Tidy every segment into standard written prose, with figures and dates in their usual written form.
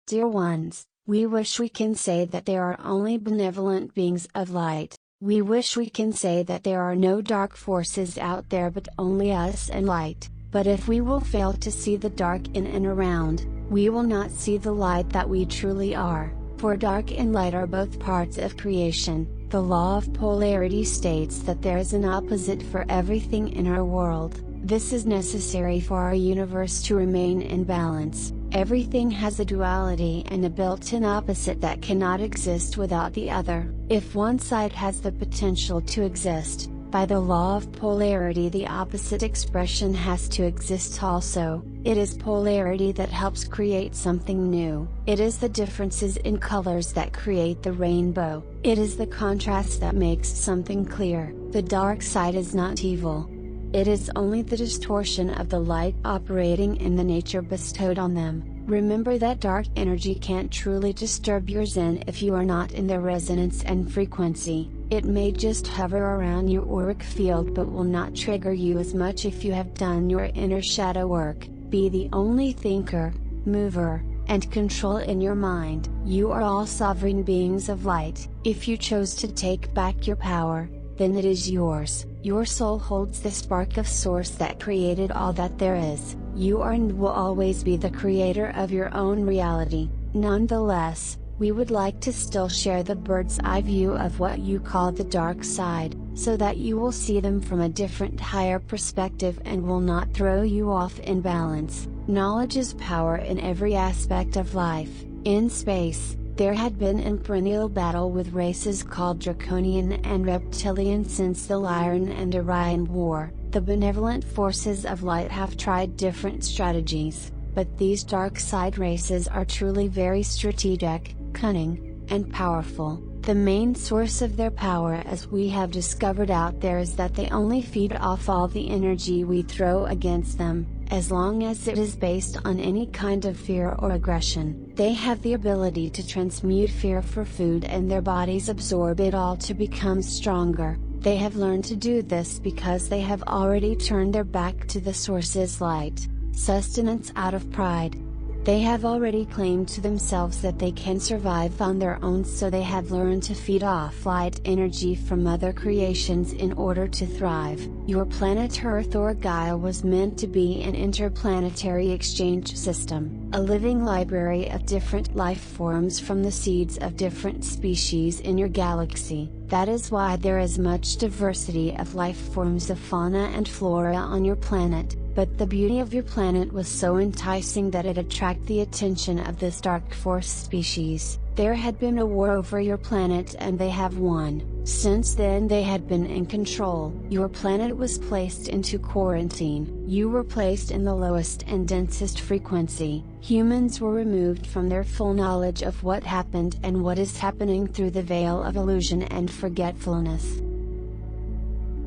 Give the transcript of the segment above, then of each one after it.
Dear ones, we wish we can say that there are only benevolent beings of light. We wish we can say that there are no dark forces out there but only us and light. But if we will fail to see the dark in and around, we will not see the light that we truly are. For dark and light are both parts of creation. The law of polarity states that there is an opposite for everything in our world. This is necessary for our universe to remain in balance. Everything has a duality and a built-in opposite that cannot exist without the other. If one side has the potential to exist, by the law of polarity the opposite expression has to exist also. It is polarity that helps create something new. It is the differences in colors that create the rainbow. It is the contrast that makes something clear. The dark side is not evil. It is only the distortion of the light operating in the nature bestowed on them. Remember that dark energy can't truly disturb your Zen if you are not in their resonance and frequency. It may just hover around your auric field but will not trigger you as much if you have done your inner shadow work. Be the only thinker, mover, and control in your mind. You are all sovereign beings of light. If you chose to take back your power, then it is yours. Your soul holds the spark of source that created all that there is. You are and will always be the creator of your own reality. Nonetheless, we would like to still share the bird's eye view of what you call the dark side, so that you will see them from a different higher perspective and will not throw you off in balance. Knowledge is power in every aspect of life. In space, there had been a perennial battle with races called Draconian and Reptilian since the Lyran and Orion War. The benevolent forces of light have tried different strategies, but these dark side races are truly very strategic, cunning, and powerful. The main source of their power, as we have discovered out there, is that they only feed off all the energy we throw against them. As long as it is based on any kind of fear or aggression, they have the ability to transmute fear for food and their bodies absorb it all to become stronger. They have learned to do this because they have already turned their back to the source's light, sustenance out of pride. They have already claimed to themselves that they can survive on their own, so they have learned to feed off light energy from other creations in order to thrive. Your planet Earth or Gaia was meant to be an interplanetary exchange system, a living library of different life forms from the seeds of different species in your galaxy. That is why there is much diversity of life forms of fauna and flora on your planet. But the beauty of your planet was so enticing that it attracted the attention of this dark force species. There had been a war over your planet and they have won. Since then they had been in control. Your planet was placed into quarantine. You were placed in the lowest and densest frequency. Humans were removed from their full knowledge of what happened and what is happening through the veil of illusion and forgetfulness.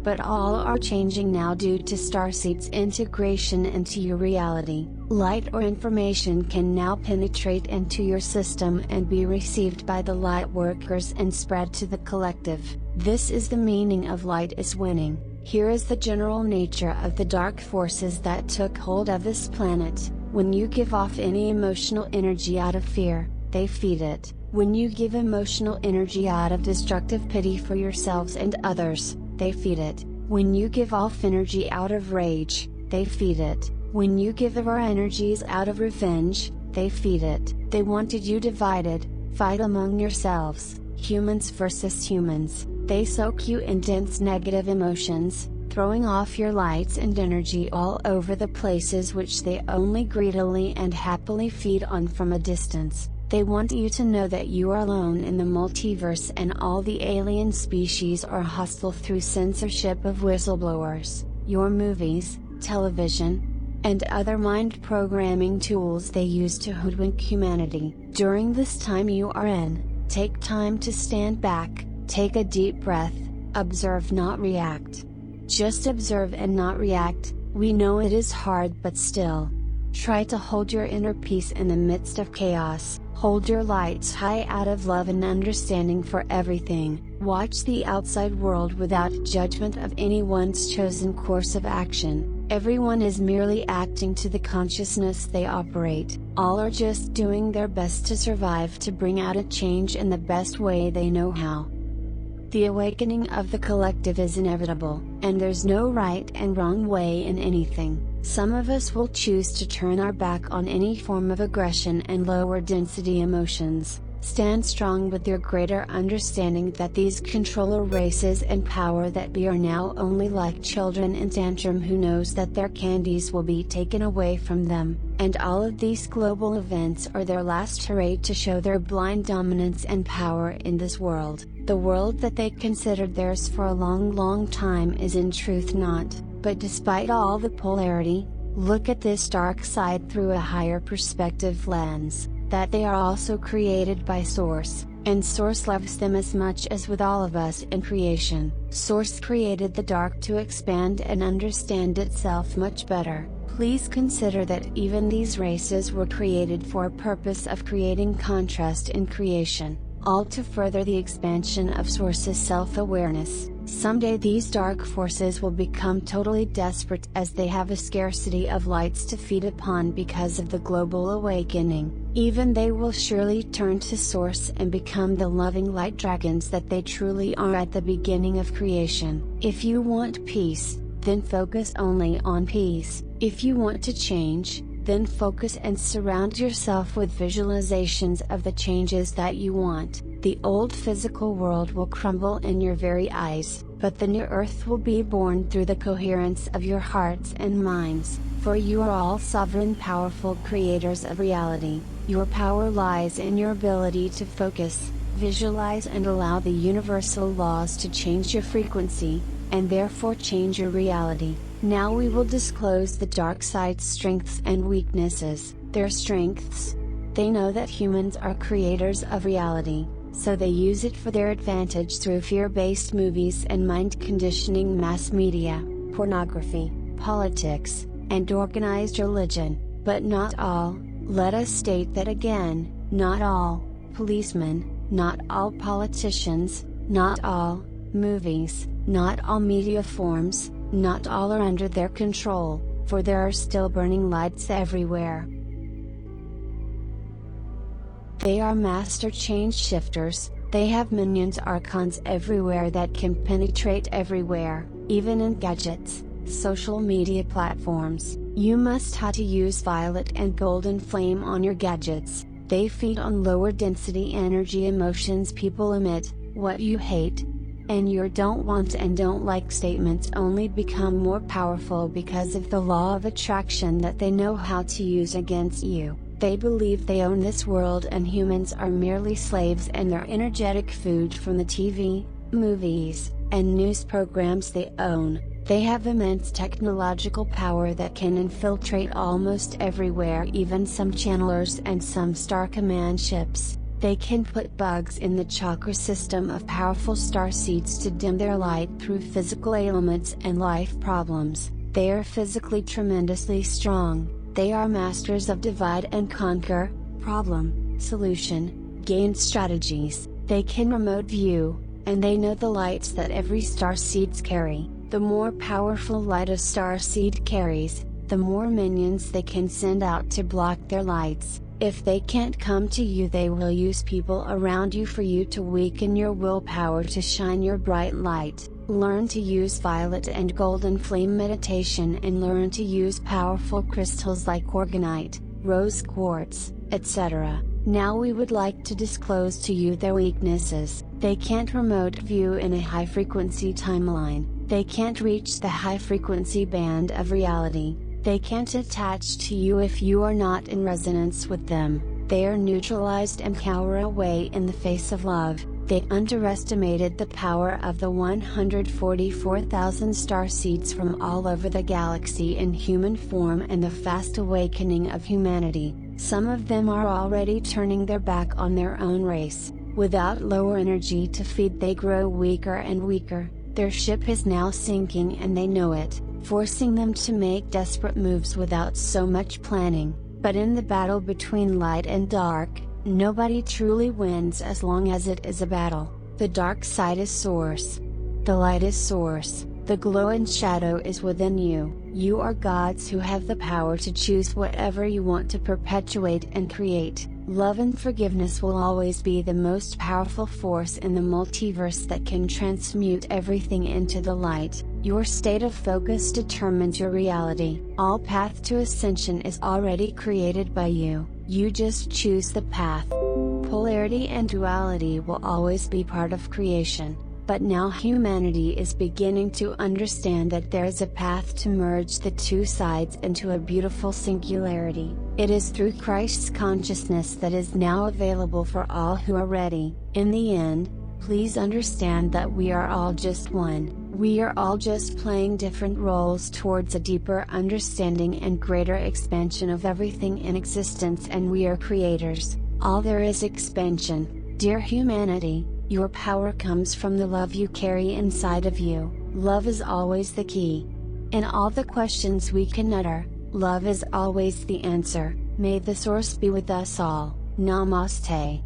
But all are changing now due to Starseed's integration into your reality. Light or information can now penetrate into your system and be received by the light workers and spread to the collective. This is the meaning of light is winning. Here is the general nature of the dark forces that took hold of this planet. When you give off any emotional energy out of fear, they feed it. When you give emotional energy out of destructive pity for yourselves and others, they feed it. When you give off energy out of rage, they feed it. When you give of our energies out of revenge, they feed it. They wanted you divided, fight among yourselves, humans versus humans. They soak you in dense negative emotions, throwing off your lights and energy all over the places which they only greedily and happily feed on from a distance. They want you to know that you are alone in the multiverse and all the alien species are hostile through censorship of whistleblowers, your movies, television, and other mind programming tools they use to hoodwink humanity. During this time you are in, take time to stand back, take a deep breath, observe, not react. Just observe and not react. We know it is hard, but still. Try to hold your inner peace in the midst of chaos. Hold your lights high out of love and understanding for everything. Watch the outside world without judgment of anyone's chosen course of action. Everyone is merely acting to the consciousness they operate. All are just doing their best to survive, to bring out a change in the best way they know how. The awakening of the collective is inevitable, and there's no right and wrong way in anything. Some of us will choose to turn our back on any form of aggression and lower density emotions. Stand strong with your greater understanding that these controller races and power that be are now only like children in tantrum who knows that their candies will be taken away from them, and all of these global events are their last hurrah to show their blind dominance and power in this world. The world that they considered theirs for a long time is in truth not, but despite all the polarity, look at this dark side through a higher perspective lens, that they are also created by Source, and Source loves them as much as with all of us in creation. Source created the dark to expand and understand itself much better. Please consider that even these races were created for a purpose of creating contrast in creation, all to further the expansion of Source's self-awareness. Someday these dark forces will become totally desperate as they have a scarcity of lights to feed upon because of the global awakening. Even they will surely turn to Source and become the loving light dragons that they truly are at the beginning of creation. If you want peace, then focus only on peace. If you want to change, then focus and surround yourself with visualizations of the changes that you want. The old physical world will crumble in your very eyes, but the new earth will be born through the coherence of your hearts and minds, for you are all sovereign powerful creators of reality. Your power lies in your ability to focus, visualize and allow the universal laws to change your frequency, and therefore change your reality. Now we will disclose the dark side's strengths and weaknesses. Their strengths: they know that humans are creators of reality, so they use it for their advantage through fear-based movies and mind-conditioning mass media, pornography, politics, and organized religion. But not all, let us state that again, not all policemen, not all politicians, not all movies, not all media forms, not all are under their control, for there are still burning lights everywhere. They are master change shifters. They have minions archons everywhere that can penetrate everywhere, even in gadgets, social media platforms. You must how to use violet and golden flame on your gadgets. They feed on lower density energy emotions people emit. What you hate and your don't want and don't like statements only become more powerful because of the law of attraction that they know how to use against you. They believe they own this world and humans are merely slaves and their energetic food from the TV, movies, and news programs they own. They have immense technological power that can infiltrate almost everywhere, even some channelers and some star command ships. They can put bugs in the chakra system of powerful star seeds to dim their light through physical ailments and life problems. They are physically tremendously strong. They are masters of divide and conquer, problem, solution, gain strategies. They can remote view, and they know the lights that every star seeds carry. The more powerful light a star seed carries, the more minions they can send out to block their lights. If they can't come to you, they will use people around you for you to weaken your willpower to shine your bright light. Learn to use violet and golden flame meditation and learn to use powerful crystals like organite, rose quartz, etc. Now we would like to disclose to you their weaknesses. They can't remote view in a high frequency timeline. They can't reach the high frequency band of reality. They can't attach to you if you are not in resonance with them. They are neutralized and cower away in the face of love. They underestimated the power of the 144,000 star seeds from all over the galaxy in human form and the fast awakening of humanity. Some of them are already turning their back on their own race. Without lower energy to feed, they grow weaker and weaker. Their ship is now sinking and they know it, forcing them to make desperate moves without so much planning. But in the battle between light and dark, nobody truly wins as long as it is a battle. The dark side is Source. The light is Source. The glow and shadow is within you. You are gods who have the power to choose whatever you want to perpetuate and create. Love and forgiveness will always be the most powerful force in the multiverse that can transmute everything into the light. Your state of focus determines your reality. All path to ascension is already created by you. You just choose the path. Polarity and duality will always be part of creation. But now humanity is beginning to understand that there is a path to merge the two sides into a beautiful singularity. It is through Christ's consciousness that is now available for all who are ready. In the end, please understand that we are all just one. We are all just playing different roles towards a deeper understanding and greater expansion of everything in existence, and we are creators. All there is expansion. Dear humanity, your power comes from the love you carry inside of you. Love is always the key. In all the questions we can utter, love is always the answer. May the source be with us all. Namaste.